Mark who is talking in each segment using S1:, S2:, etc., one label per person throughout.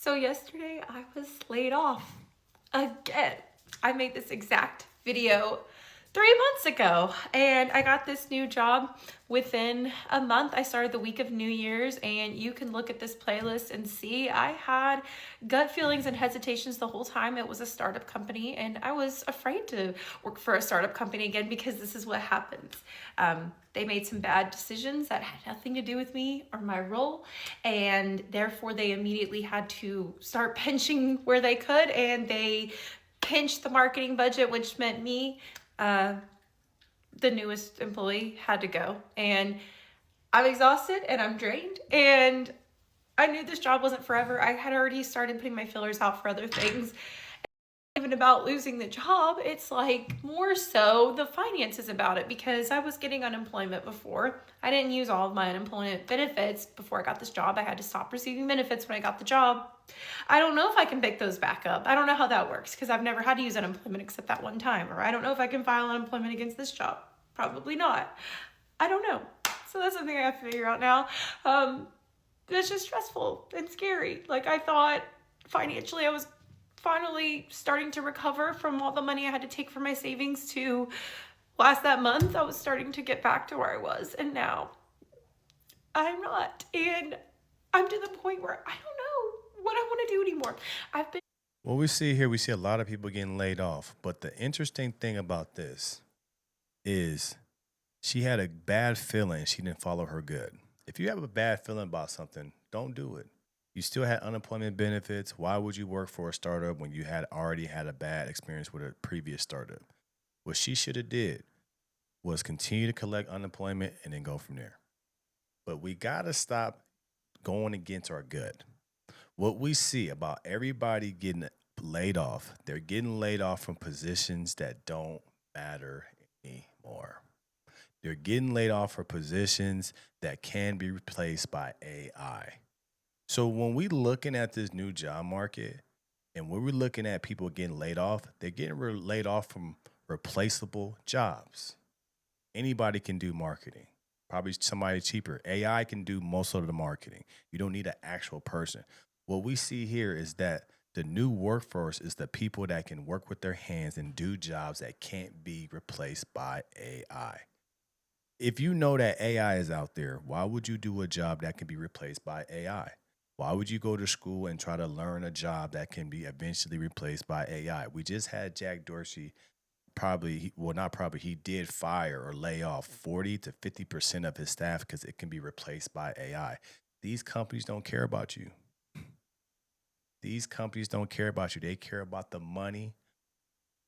S1: So yesterday I was laid off again. I made this exact video 3 months ago and I got this new job within a month. I started the week of New Year's, and you can look at this playlist and see I had gut feelings and hesitations the whole time. It was a startup company and I was afraid to work for a startup company again because this is what happens. They made some bad decisions that had nothing to do with me or my role, and therefore they immediately had to start pinching where they could, and they pinched the marketing budget, which meant me, uh, the newest employee, had to go. And I'm exhausted and I'm drained, and I knew this job wasn't forever. I had already started putting my fillers out for other things. Even about losing the job, it's like more so the finances about it, because I was getting unemployment before. I didn't use all of my unemployment benefits before I got this job. I had to stop receiving benefits when I got the job. I don't know if I can pick those back up. I don't know how that works because I've never had to use unemployment except that one time. Or I don't know if I can file unemployment against this job. Probably not. I don't know. So that's something I have to figure out now. It's just stressful and scary. Like, I thought financially I was finally starting to recover from all the money I had to take from my savings to last that month. I was starting to get back to where I was, and now I'm not. And I'm to the point where I don't know what I want to do anymore. I've been
S2: What we see here, we see a lot of people getting laid off. But the interesting thing about this is she had a bad feeling she didn't follow her gut. If you have a bad feeling about something, don't do it. You still had unemployment benefits. Why would you work for a startup when you had already had a bad experience with a previous startup? What she should have did was continue to collect unemployment and then go from there. But we got to stop going against our gut. What we see about everybody getting laid off, they're getting laid off from positions that don't matter anymore. They're getting laid off for positions that can be replaced by AI. So when we looking at this new job market and when we're looking at people getting laid off, they're getting laid off from replaceable jobs. Anybody can do marketing. Probably somebody cheaper. AI can do most of the marketing. You don't need an actual person. What we see here is that the new workforce is the people that can work with their hands and do jobs that can't be replaced by AI. If you know that AI is out there, why would you do a job that can be replaced by AI? Why would you go to school and try to learn a job that can be eventually replaced by AI? We just had Jack Dorsey, probably, well, not probably, he did fire or lay off 40 to 50% of his staff because it can be replaced by AI. These companies don't care about you. These companies don't care about you. They care about the money,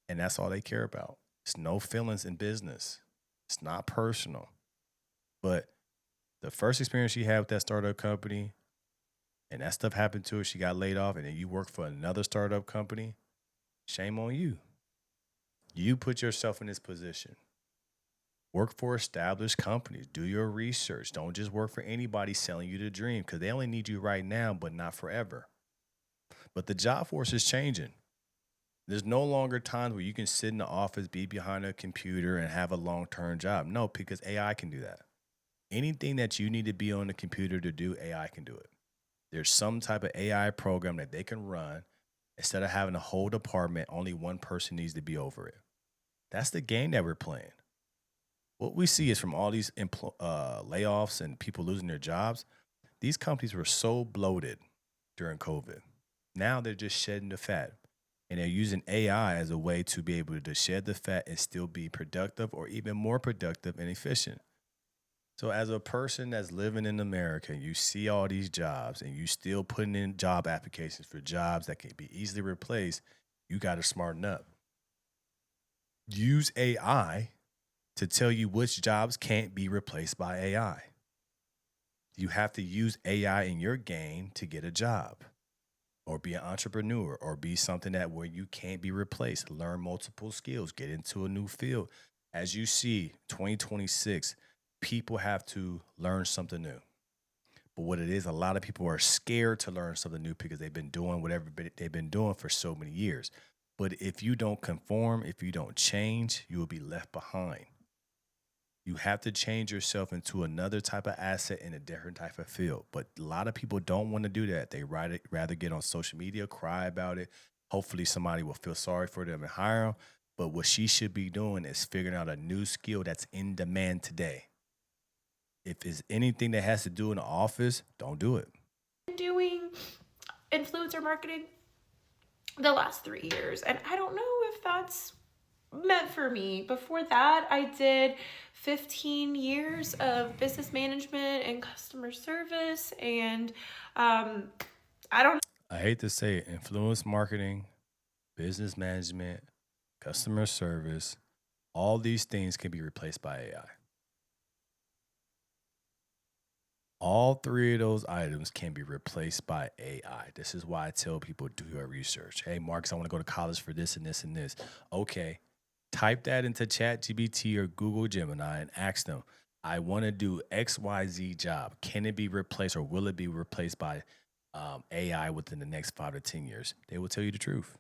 S2: and that's all they care about. It's no feelings in business. It's not personal. But the first experience she had with that startup company and that stuff happened to her, she got laid off, and then you work for another startup company, shame on you. You put yourself in this position. Work for established companies. Do your research. Don't just work for anybody selling you the dream because they only need you right now, but not forever. But the job force is changing. There's no longer times where you can sit in the office, be behind a computer, and have a long term job. No, because AI can do that. Anything that you need to be on the computer to do, AI can do it. There's some type of AI program that they can run. Instead of having a whole department, only one person needs to be over it. That's the game that we're playing. What we see is from all these layoffs and people losing their jobs, these companies were so bloated during COVID. Now they're just shedding the fat. And they're using AI as a way to be able to shed the fat and still be productive or even more productive and efficient. So, as a person that's living in America, you see all these jobs and you still putting in job applications for jobs that can be easily replaced, you got to smarten up. Use AI to tell you which jobs can't be replaced by AI. You have to use AI in your game to get a job or be an entrepreneur or be something that where you can't be replaced. Learn multiple skills, get into a new field. As you see, 2026, people have to learn something new. But what it is, a lot of people are scared to learn something new because they've been doing whatever they've been doing for so many years. But if you don't conform, if you don't change, you will be left behind. You have to change yourself into another type of asset in a different type of field. But a lot of people don't want to do that. They rather get on social media, cry about it. Hopefully, somebody will feel sorry for them and hire them. But what she should be doing is figuring out a new skill that's in demand today. If it's anything that has to do in the office, don't do it.
S1: Doing influencer marketing the last 3 years, and I don't know if that's meant for me. Before that, I did 15 years of business management and customer service, and I don't
S2: I hate to say it, influence marketing, business management, customer service, all these things can be replaced by AI. All three of those items can be replaced by AI. This is why I tell people do your research. Hey, Marcus, I want to go to college for this and this and this. Okay, type that into ChatGPT or Google Gemini and ask them, I want to do XYZ job. Can it be replaced or will it be replaced by AI within the next 5 to 10 years? They will tell you the truth.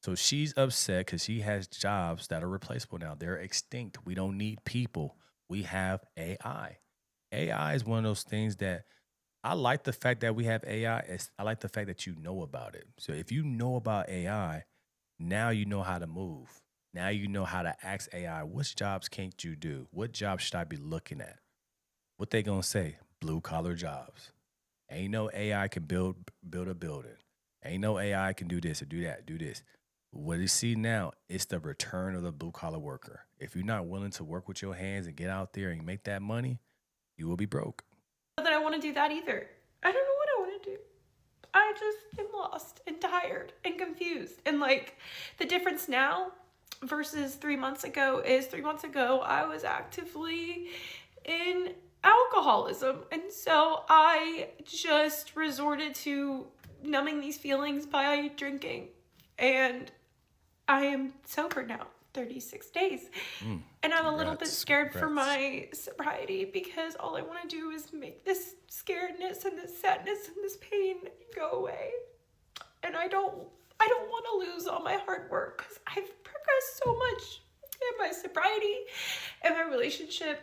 S2: So she's upset because she has jobs that are replaceable now. They're extinct. We don't need people. We have AI. AI is one of those things that I like the fact that we have AI. I like the fact that you know about it. So if you know about AI, now you know how to move. Now you know how to ask AI, which jobs can't you do? What jobs should I be looking at? What they gonna say? Blue collar jobs. Ain't no AI can build a building. Ain't no AI can do this or do that, do this. What you see now, it's the return of the blue collar worker. If you're not willing to work with your hands and get out there and make that money, you will be broke.
S1: know that I want to do that either. I don't know what I want to do. I just am lost and tired and confused. And like the difference now versus 3 months ago is 3 months ago I was actively in alcoholism. And so I just resorted to numbing these feelings by drinking. And I am sober now, 36 days. And I'm a little bit scared for my sobriety because all I want to do is make this scaredness and this sadness and this pain go away. And I don't want to lose all my hard work because I've progressed so much in my sobriety and my relationship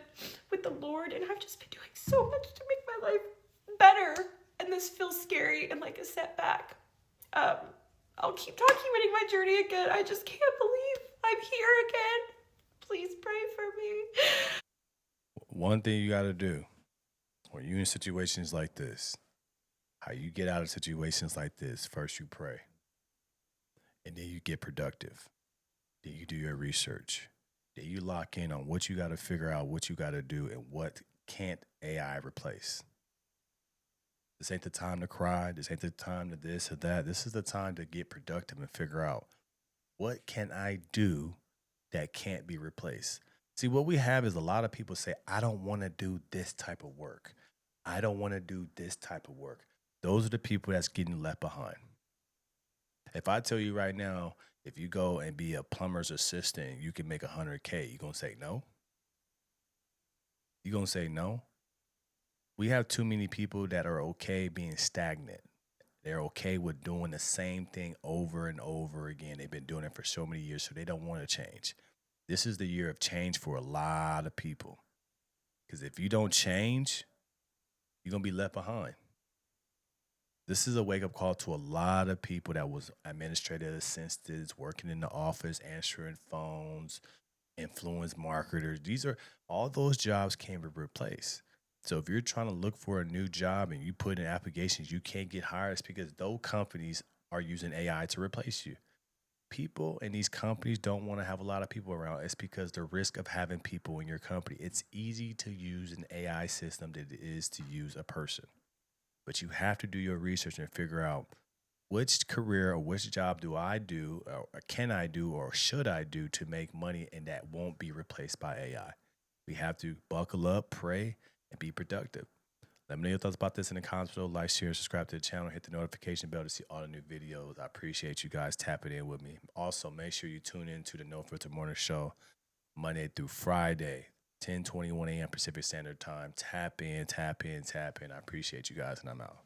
S1: with the Lord, and I've just been doing so much to make my life better. And this feels scary and like a setback. I'll keep documenting my journey again. I just can't believe I'm here again. Please pray for me.
S2: One thing you got to do when you're in situations like this, how you get out of situations like this, first you pray, and then you get productive. Then you do your research. Then you lock in on what you got to figure out, what you got to do, and what can't AI replace. This ain't the time to cry. This ain't the time to this or that. This is the time to get productive and figure out what can I do that can't be replaced. See, what we have is a lot of people say, I don't want to do this type of work. I don't want to do this type of work. Those are the people that's getting left behind. If I tell you right now, if you go and be a plumber's assistant, you can make 100K, you going to say no? You going to say no? We have too many people that are okay being stagnant. They're okay with doing the same thing over and over again. They've been doing it for so many years, so they don't want to change. This is the year of change for a lot of people. Because if you don't change, you're going to be left behind. This is a wake-up call to a lot of people that was administrative assistants, working in the office, answering phones, influence marketers. These are all those jobs can be replaced. So if you're trying to look for a new job and you put in applications, you can't get hired, it's because those companies are using AI to replace you. People in these companies don't want to have a lot of people around. It's because the risk of having people in your company, it's easy to use an AI system than it is to use a person. But you have to do your research and figure out which career or which job do I do or can I do or should I do to make money and that won't be replaced by AI. We have to buckle up, pray, and be productive. Let me know your thoughts about this in the comments below. Like, share, subscribe to the channel. Hit the notification bell to see all the new videos. I appreciate you guys tapping in with me. Also, make sure you tune in to the No Filter Morning Show Monday through Friday, 10:21 a.m. Pacific Standard Time. Tap in, tap in, tap in. I appreciate you guys, and I'm out.